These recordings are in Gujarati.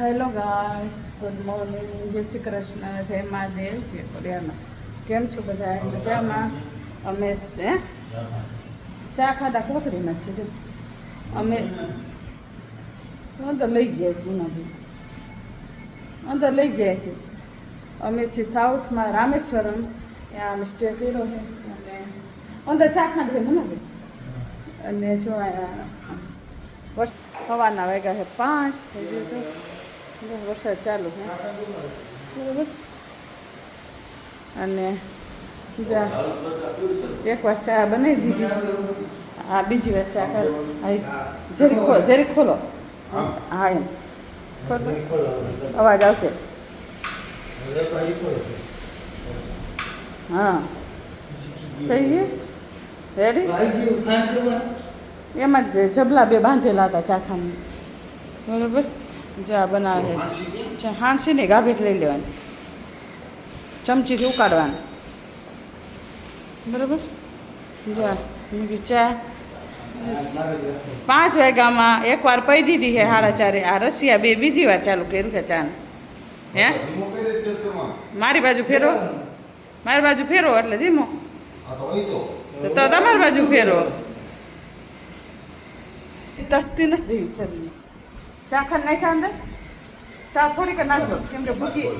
હેલો ગાઈસ, ગુડ મોર્નિંગ, જય શ્રી કૃષ્ણ, જય મહાદેવ, જય કોરિયાનો. કેમ છો બધા? મજામાં? અમે ચા ખાધા કોથળીમાં જ છે. અમે અંદર લઈ ગયા છીએ, ઉનાભાઈ અંદર લઈ ગયા છીએ. અમે છીએ સાઉથમાં રામેશ્વરમ, ત્યાં અમે સ્ટે કર્યો છે. અને અંદર ચા ખાધી ઉનાભાઈ. અને જો સવારના વાગ્યા છે 5. વરસાદ ચાલુ છે બરાબર. અને બીજા એકવાર ચા બનાવી દીધી. આ બીજી વાર ચા કરો. જરી ખોલો. હા એમ ખોલો, અવાજ આવશે. હા થઈ ગયું રેડી. એમાં જ જબલા બે બાંધેલા હતા ચાખાની બરાબર. જા બનાવે છે હાંસીને ગાભેટ લઈ લેવાની, ચમચીથી ઉકાળવાની બરાબર. જા ચા 5 વાગ્યામાં એકવાર પી દીધી છે 4:30. આ રસિયા બે બીજી વાર ચાલુ કર્યું છે ચાને. હે મારી બાજુ ફેરો, મારી બાજુ ફેરો એટલે ધીમો, તો તમારી બાજુ ફેરો. તસ્તી નથી શરીર. ચા ખાંડ નાખ્યા અંદર, ચા થોડીક નાખજો કેમ કે ભૂકી.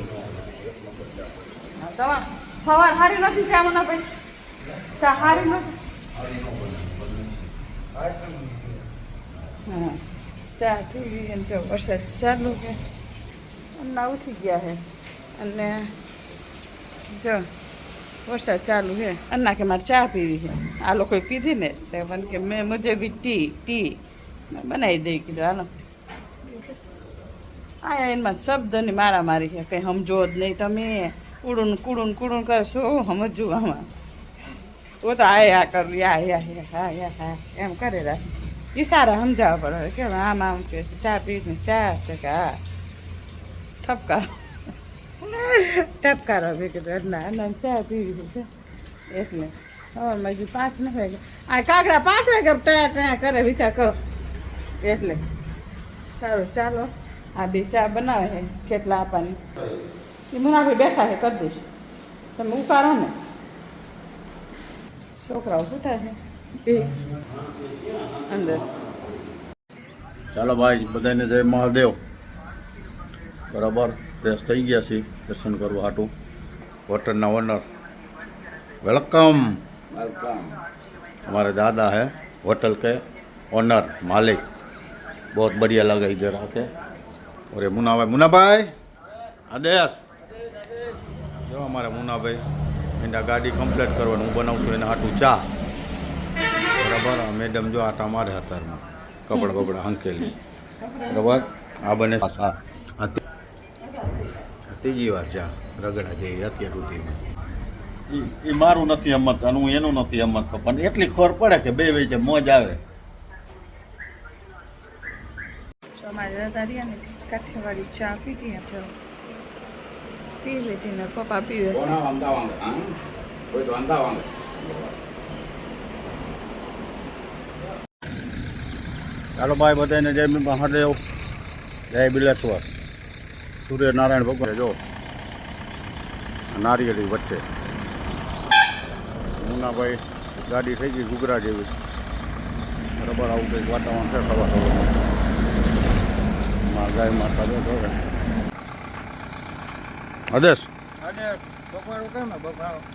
તમારે સવાર સારી નથી ચા મને ભાઈ, ચા સારી નથી. હા ચા થઈ ગઈ. એમ જો વરસાદ ચાલુ છે, અન્ના ઉઠી ગયા છે. અને જો વરસાદ ચાલુ છે. અન્ના કે મારે ચા પીવી છે. આ લોકોએ પીધી ને તે મને કે મેં મુજે બી ટી બનાવી દઈ. કીધું હાલો. આ એમાં શબ્દની મારામારી છે, કંઈ સમજો જ નહીં તમે. કુડું કરશો સમજવું આમાં. તો આ કરું હા એમ કરે રાખે. ઈશારા સમજાવવા પડે કે આમ કે ચા પીને ચા કે હા ઠપકારો મેં કીધું ના ચા પીવી છે એટલે. સવારમાં હજુ 5 ન વાગે. આ કાગડા 5 વાગે ટયા કરે, વિચાર કરો. એટલે સારું ચાલો. આ બે ચા બનાવે છે, કેટલા આપવાની એ મુનાભાઈ બેઠા છે, કરી દઈશ. તમે ઉકાળો ને. છોકરાઓ સુતા છે અંદર. ચાલો ભાઈ, બધાને જય મહાદેવ. બરાબર ફ્રેશ થઈ ગયા છીએ દર્શન કરવા હાટું. હોટલના ઓનર વેલકમ. हमारे दादा है होटल के ओनर मालिक. बहुत बढ़िया लगा इधर आके. और ये मुन्नाभाई आदेश जो हमारे मुन्नाभाई एंडा गाड़ी कम्प्लीट करवाने હું બનાવું છું એના હાટું ચા બરાબર. મેડમ જો આટા મારે અત્યારમાં કપડા હંકેલી બરાબર. આ બને ત્રીજી વાર ચા રગડા જેવી અત્યાર સુધીમાં. એ મારું નથી હિંમત અને હું એનું નથી હિંમત, પણ એટલી ખબર પડે કે બે વચ્ચે મોજ આવે. અમારે દાદા રહ્યા ને કાઠિયાવાડી ચા પીધી. જો પી લીધી ને પપ્પા પીવે. ચાલો ભાઈ, બધાને જય મહાદેવ, જય બિલેશ્વર. સૂર્યનારાયણ ભગવાન જો નારિયેળી વચ્ચે. મુન્નાભાઈ ગાડી થઈ ગઈ ઘૂઘરા જેવી બરાબર. આવું કંઈક વાતાવરણ છે સવાર ગાય માતા જો આદેશ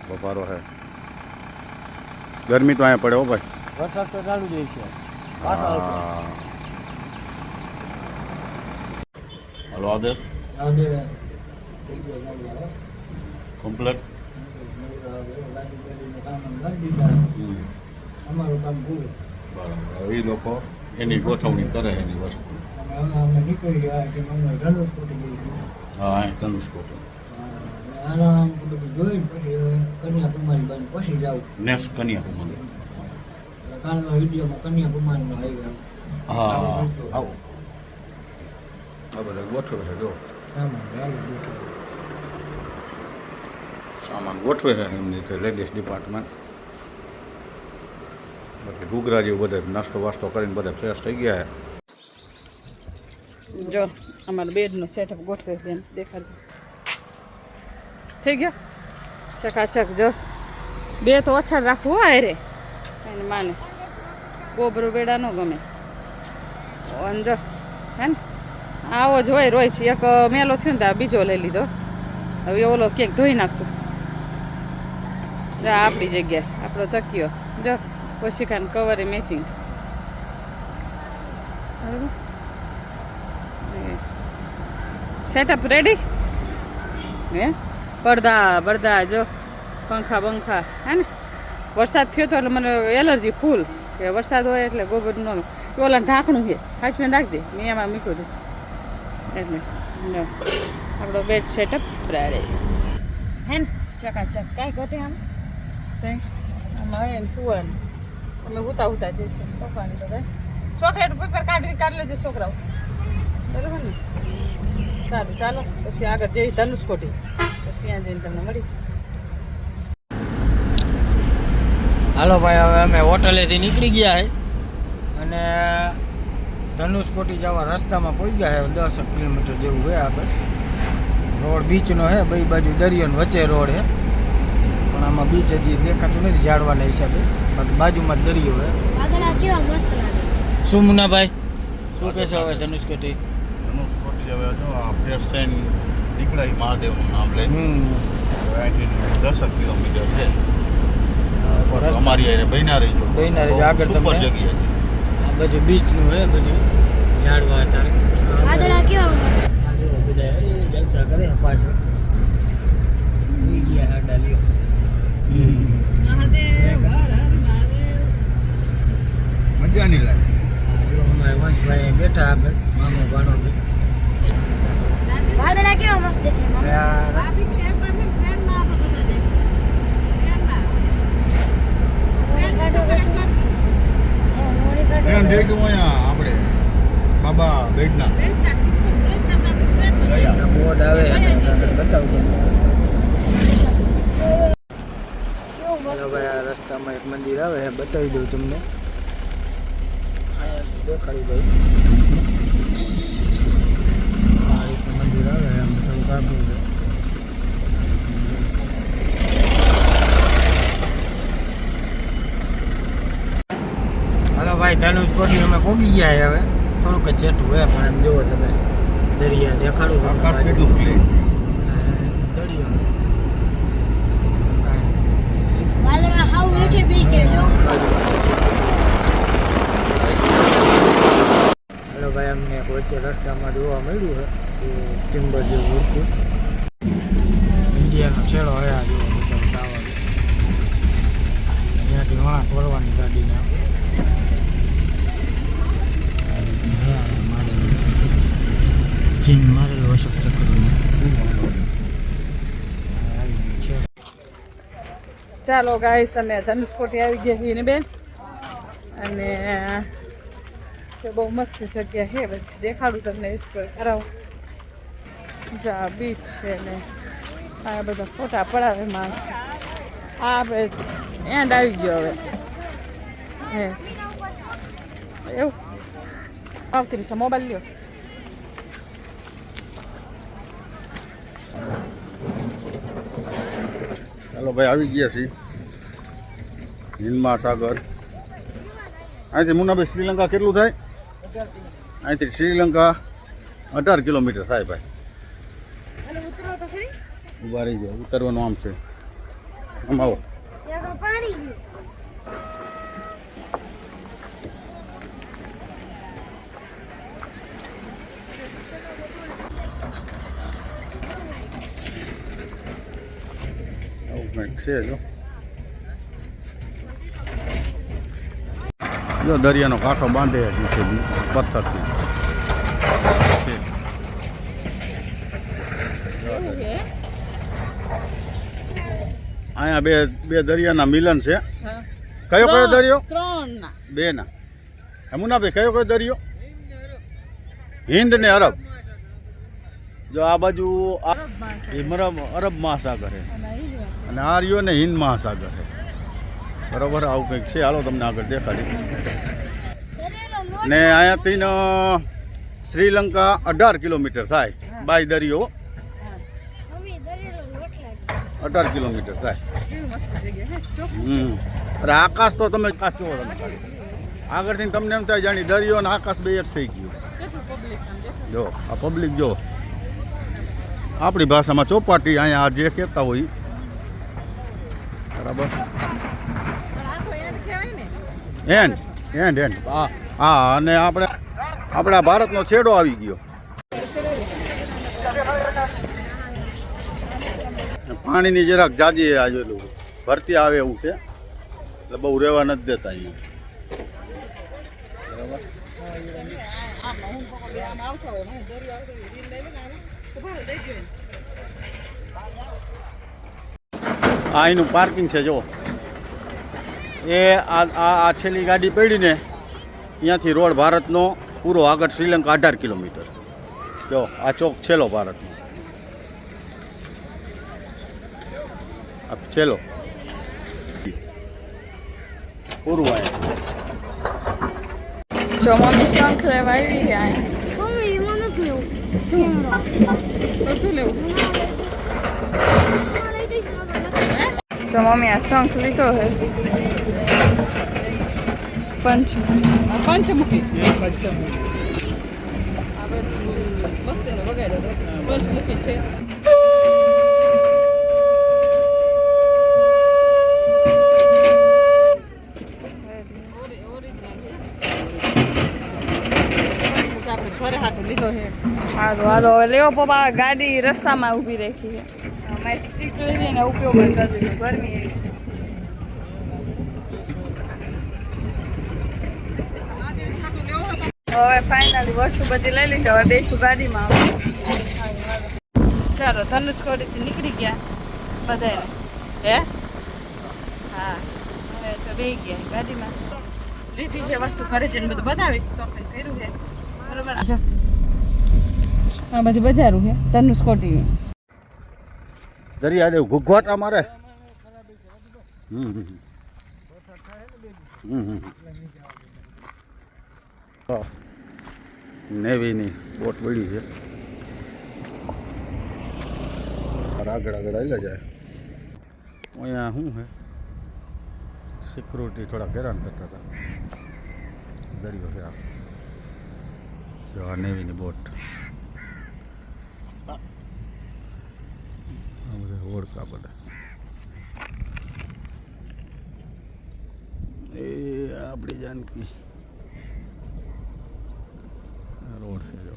બફારો છે. ગરમી તો અહીંયા પડે હો ભાઈ. વરસાદ તો ચાલુ જાય છે. હલો આદેશ કમ્પ્લેટ. અમારું કામ પૂરું. બરાબર. એ લોકો એની ગોઠવણી કરે એની વસ્તુ. અમે નીકળી ગયા કે અમને ધનુષકોટી ગઈ છે. હા અહીં ધનુષકોટી આરામ બધું જોઈને પછી કન્યાકુમારી બાજુ પછી જાઉં. નેક્સ્ટ કન્યાકુમારી. કાલનો વિડીયોમાં કન્યાકુમારીનો આવ્યો. હા આવો આ બધા ગોઠવે છે જો સામાન ગોઠવે છે એમની રીતે લેડીઝ ડિપાર્ટમેન્ટ. બાકી ઘૂઘરા જેવું બધા નાસ્તો વાસ્તો કરીને બધા ફ્રેશ થઈ ગયા છે. જો અમારો બેડનો સેટઅપ ગોઠવે બેન દેખાડજો થઈ ગયો ચકાચક જો બે તો ઓછા રાખવું હોય રે એને માને ગોબરો બેડા ન ગમે અને જો હે ને આવો જ હોય રોય છે એક મેલો થયો ને તો આ બીજો લઈ લીધો હવે ઓલો ક્યાંક ધોઈ નાખશું જો આપણી જગ્યાએ આપણો ચક્યો જો કોશિકાને કવરે મેચિંગ બરાબર સેટઅપ રેડી હે પડદા બરદા જો પંખા બંખા હે ને વરસાદ થયો તો એટલે મને એલર્જી ફૂલ કે વરસાદ હોય એટલે ગોબર ન ઓલા ઢાંકણું છે સાચવીને રાખજે મેં એમાં મૂક્યું હતું એટલે જો આપણો બેડ સેટઅપ રેડી હે ને ચકાચક કાંઈ ઘટે આમ કંઈ આમાં હોય ને તુવર અમે ઉતા જઈશું પપ્પાની બધા ચોકલેટ પેપર કાઢી લેજો છોકરાઓ બરાબર ને સારું ચાલો પછી આગળ જઈ ધનુષકોટી પછી ત્યાં જઈને તમને મળી હાલો ભાઈ હવે અમે હોટલેથી નીકળી ગયા છે અને ધનુષકોટી જવા રસ્તામાં પહોંચી ગયા છે 10 કિલોમીટર જેવું છે આગળ રોડ બીચનો છે બે બાજુ દરિયોનો વચ્ચે રોડ છે પણ આમાં બીચ હજી દેખાતું નથી ઝાડવાના હિસાબે બાકી બાજુમાં જ દરિયો છે વાદળા કેવા મસ્ત લાગે શું મુન્નાભાઈ શું કહેશો હવે ધનુષકોટી ધનુષકોટી હવે જો આ ફેસ થઈને નીકળાય મહાદેવનું નામ લઈને અહીંથી 10 કિલોમીટર છે અમારી અહીંયા બહેના રહીજો આગળ સુપર તમને જગ્યા છે આ બધું બીચનું છે બધું ઝાડવા અત્યારે વાદળા કેવા મસ્ત આ જો બધા જલસા કરે પાછળ ઉઈ ગયા હાડા લ્યો મજા નહીં લાગે આ જો અમારે વંશભાઈ બેઠા આગળ મામો ભાણો વાદળા કેવા મસ્ત દેખાય એમ જોઈશું અહીંયા આપણે બાબા બેટના બોર્ડ આવે બતાવજો ચાલો ભાઈ આ રસ્તામાં એક મંદિર આવે છે બતાવી દઉં તમને અહીંયા દેખાડી દઉં આ રીતનું મંદિર આવે આમ બધું કાપવું છે હાલો ભાઈ ધનુષકોટી અમે પહોંચી ગયા છે હવે થોડુંક જ જેટલું હોય પણ એમ જુઓ તમે દરિયા દેખાડું આકાશ કેટલું ક્લીન દરિયો વાદળા હાવ હેઠે બી કે જો હાલો ભાઈ અમને વચ્ચે રસ્તામાં જોવા મળ્યું છે સ્ટીમ્બર જેવું ઉડતું ઇન્ડિયાનો છેડો હોય આ જોવા બધા ટાવર અહીંયાથી વળાંક વળવાની ગાડીને જીન મારેલું અશોક ચક્રનું ચાલો ગાઈસ અમે ધનુષકોટી આવી ગયા છીએ ને બેન અને બહુ મસ્ત જગ્યા છે બધી દેખાડું તમને એક્સપ્લોર કરાવું જા બીચ છે ને આ બધા ફોટા પડાવે માણસ આ આપણે એન્ડ આવી ગયો હવે હે એવું આવતી રીતે મોબાઈલ લ્યો ચાલો ભાઈ આવી ગયા છીએ હિન્દ મહાસાગર અહીંથી મુન્નાભાઈ શ્રીલંકા કેટલું થાય અહીંથી શ્રીલંકા 18 કિલોમીટર થાય ભાઈ અને ઉતરો તો ખરી ઊભા રહી જાય ઉતરવાનું આમ છે આમ આવો ત્યાં તો પાણી ગયું આવું કંઈક છે જો દરિયાનો કાંઠો બાંધે હજી છે પથ્થરથી છે. અહીંયા બે દરિયાના મિલન છે કયો કયો દરિયો 3 ના 2 ના મુન્નાભાઈ કયો દરિયો હિન્દ ને અરબ જો આ બાજુ એ અરબ મહાસાગર છે અને આ રહ્યો ને હિન્દ મહાસાગર છે બરાબર આવું કંઈક છે હાલો તમને આગળ દેખાડી ને અહીંયાથી શ્રીલંકા 18 કિલોમીટર થાય બાય દરિયો. મમ્મી દરેલો લોટ લાગે 18 કિલોમીટર થાય. કેવી મસ્ત જગ્યા હે ચોખ્ખું. અરે આકાશ તો તમે આકાશ જોવો તમે આગળથી તમને એમ થાય જાણી દરિયો અને આકાશ બે એક થઈ ગયું. કેટલું પબ્લિક આમ દેખાય. જો આ પબ્લિક જો આપણી ભાષામાં ચોપાટી અહીંયા જે કહેતા હોય બરાબર. પણ આ તો એમ કહેવાય ને. એન્ડ એન્ડ એન્ડ હા અને આપણા ભારતનો છેડો આવી ગયો. પાણીની જરાક જાજી આજેલું ભરતી આવે એવું છે એટલે બહુ રહેવા નથી દેતા અહીંયા. આમ આવતા હોય હું દરિયો આવતો હોય રીલ લઈ લે ને આમ તો ભાડું દઈ ગયો. આ એનું પાર્કિંગ છે જો એ આ છેલ્લી ગાડી પડીને અહીંયાથી રોડ ભારતનો પૂરો આગળ શ્રીલંકા 18 કિલોમીટર. જો આ ચોક છેલ્લો ભારતનો આ છેલ્લો પૂરું અહીંયા. જો મમ્મી શંખ લેવા આવી ગયા મમ્મી એમાં નથી લેવું સીમમાં તો શું લેવું? લઈ દઈશ ને જો મમ્મી આ શંખ લીધો હે પંચ આ પંચમુખી. આ બધું મસ્ત એનો વગાડ્યો હતો. પંચમુખી છે. ઘરે હાટું લીધો છે. હાલો હાલો હવે લેવો પપ્પા ગાડી રસ્તામાં ઊભી રાખી છે મેં સ્ટીક લીધી ને ઉપયોગ કરી દીધો ગરમી એવી છે. હવે ફાઇનલી વસ્તુ બધી લઈ લીધી હવે બેસું ગાડીમાં. ચાલો ધનુષકોડીથી નીકળી ગયા બધાને હે હા હવે જો બેસી ગયા ગાડીમાં લીધી છે વસ્તુ ઘરે જઈને બધું બતાવીશ શોપિંગ કર્યું છે બરોબર. આ બધી બજારું છે ધનુષકોટી. દરિયા દેવ ઘૂઘવાટા મારે. નેવીની બોટ પડી છે આગળ આગળ આવી જાય. અહીંયા શું છે સિક્યુરિટી થોડા હેરાન કરતા હતા. દરિયો છે આ જો આ નેવીની બોટ આ બધા ઓળખા બધા એ આપણી જાનકી રોડ છે જો.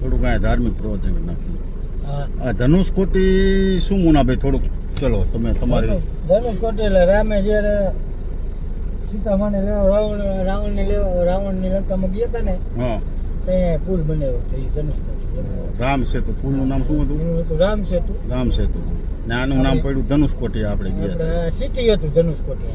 થોડુંક અહીંયા ધાર્મિક પ્રવચન નાખી. આ ધનુષકોટી શું મુનાભાઈ થોડુંક ચલો તમે તમારી ધનુષકોટી એટલે રામે જ્યારે સીતામાને લેવા રાવણની લંકામાં ગયા હતા ને હા ત્યાં પુલ બનાવ્યો હતો એ ધનુષકોટી. રામ સેતુ પુલનું નામ શું હતું? એનું હતું રામ સેતુ. રામ સેતુ ને આનું નામ પડ્યું ધનુષકોટી. આપણે ગયા આપણે સિટી હતું ધનુષકોટી.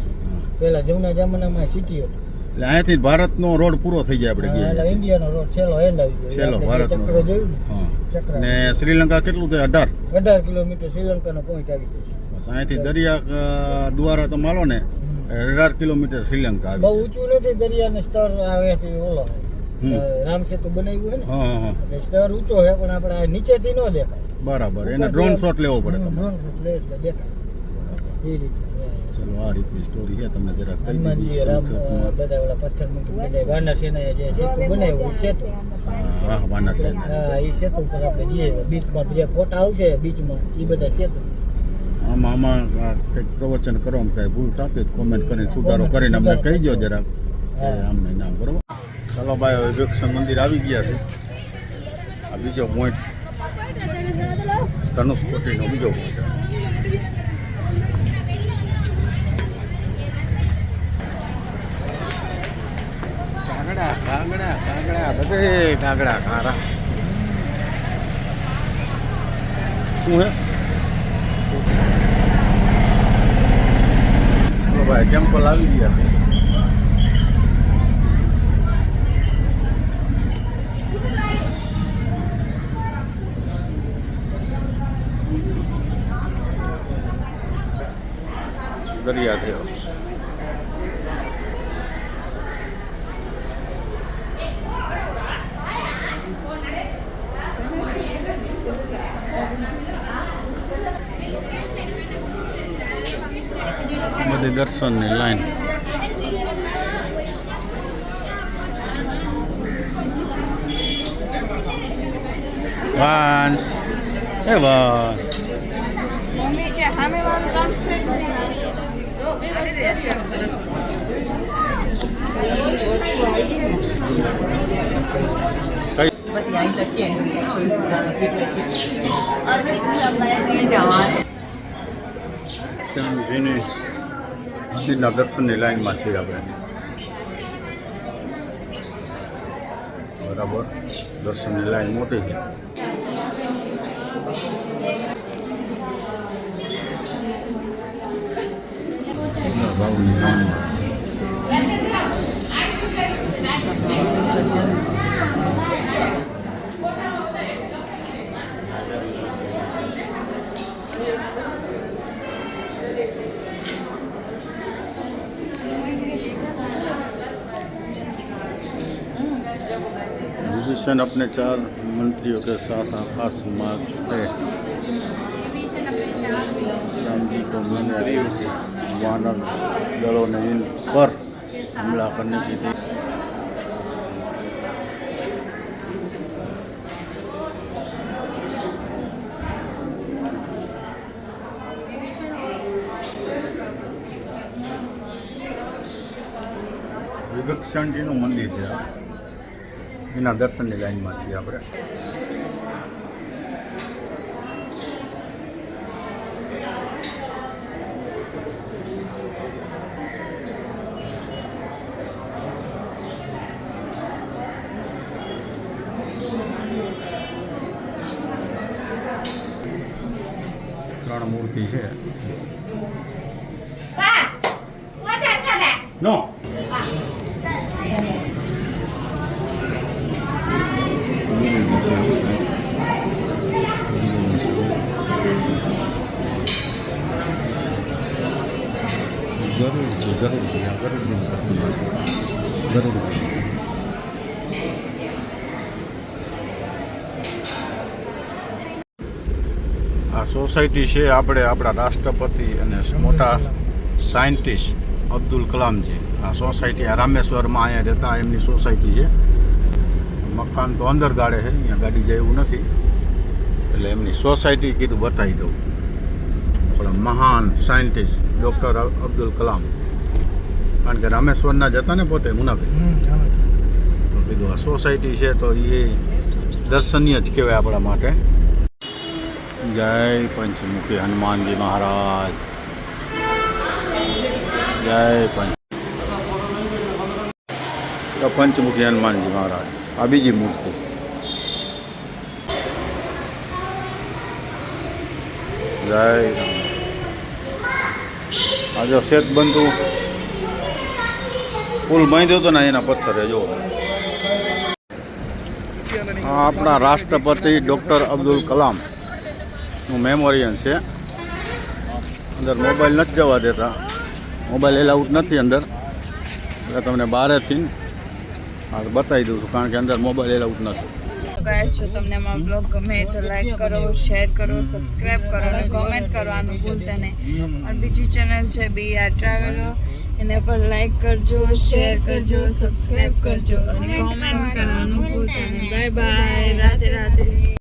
પહેલા જૂના જમાનામાં સિટી હતું. એટલે અહીંયાથી ભારતનો રોડ પૂરો થઈ જાય આપણે એટલે ગયા. ઇન્ડિયાનો રોડ છેલ્લો એન્ડ આવી ગયો. છેલ્લો આપણે ભારતનો ચક્ર જોયું ને હા. ચક્ર ને શ્રીલંકા કેટલું થાય? 18. 18 કિલોમીટર શ્રીલંકાનો પોઈન્ટ આવી ગયો છે. બસ અહીંયાથી દરિયા દ્વારા તો માલો ને 18 કિલોમીટર શ્રીલંકા બહુ આવી. ઊંચું નથી દરિયાને સ્તર આવેથી ઓલો રામ સેતુ બનાવ્યું હોય ને હા હા હા એટલે સ્તર ઊંચો છે પણ આપણે આ નીચેથી ન દેખાય. બરાબર. એને ડ્રોન શોટ લેવો પડે તમારે. ડ્રોન એટલે દેખાય એ રીતે. ચલો આ રીતની સ્ટોરી છે તમને જરા કહી હનુમાનજી દીધી રામ સંક્ષેપમાં. બધા ઓલા પથ્થર મૂકી બધા વાનર સેનાએ જે સેતુ બનાવ્યું એ સેતુ. હા વાનર છે. હા એ સેતુ ઉપર આપણે જઈએ બીચમાં જે ફોટા આવશે બીચમાં એ બધા સેતુ. આમાં કંઈક પ્રવચન કરો કંઈ ભૂલ થતી હોય તો કોમેન્ટ કરીને સુધારો કરીને અમને કહી દો જરાક આમને નામ બરોબર. ચાલો ભાઈ હવે વિવેકસન મંદિર આવી ગયા છે. આ બીજો પોઈન્ટ ધનુષકોટીનો બીજો પોઈન્ટ. કાગડા કાગડા કાગડા બધે કાગડા ખારા શું હે? ચલો ભાઈ ટેમ્પલ આવી ગયા છે. દરિયા થયો. બધી દર્શનની લાઈન. વાંસ એ વાહ મમ્મી કે સામે વાળું રમશે જેની મંદિરના દર્શનની લાઈનમાં છીએ આપણે. બરાબર, દર્શનની લાઈન મોટી છે. ભાવની લાઈનમાં विभीषण अपने 4 मंत्रियों के साथ आकाश मार्ग से राम जी को मैंने वानर दलों ने इन पर हमला करने की थी. વિભીષણજીનું મંદિર છે. એના દર્શનની લાઈનમાં છીએ આપણે. ત્રણ મૂર્તિ છે. નો આ સોસાયટી છે આપણે આપણા રાષ્ટ્રપતિ અને મોટા સાયન્ટિસ્ટ અબ્દુલ કલામજી. આ સોસાયટી આ રામેશ્વરમાં અહીંયા રહેતા એમની સોસાયટી છે. મકાન તો અંદર ગાડે છે, અહીંયા ગાડી જાય એવું નથી, એટલે એમની સોસાયટી કીધું બતાવી દઉં. આપણા મહાન સાયન્ટિસ્ટ ડૉક્ટર અબ્દુલ કલામ, કારણ કે રામેશ્વરના જ હતા ને પોતે મુનાભાઈ, તો કીધું આ સોસાયટી છે તો એ દર્શનીય જ કહેવાય આપણા માટે. જય પંચમુખી હનુમાનજી મહારાજ. જય પંચમુખી હનુમાનજી મહારાજ. આ બીજી મૂર્તિ. જય રામ. આ જો શેત બંધુ પુલ બાંધ્યો હતો ને એના પથ્થરે જો. આ આપણા રાષ્ટ્રપતિ ડૉક્ટર અબ્દુલ કલામનું મેમોરિયલ છે. અંદર મોબાઈલ નથી જવા દેતા, મોબાઈલ એલાઉડ નથી અંદર, એટલે તમને બહારેથી બતાવી દઉં છું, કારણ કે અંદર મોબાઈલ એલાઉડ નથી. ગાઈસ, જો તમને અમારો બ્લોગ ગમે તો લાઈક કરો, શેર કરો, સબસ્ક્રાઇબ કરો અને કોમેન્ટ કરવાનું ભૂલતા નહીં. और બીજી ચેનલ છે BR ટ્રાવેલર, એને પર લાઈક કરજો, શેર કરજો, સબસ્ક્રાઇબ કરજો અને કોમેન્ટ કરવાનું ભૂલતા નહીં. Bye bye, Radhe Radhe.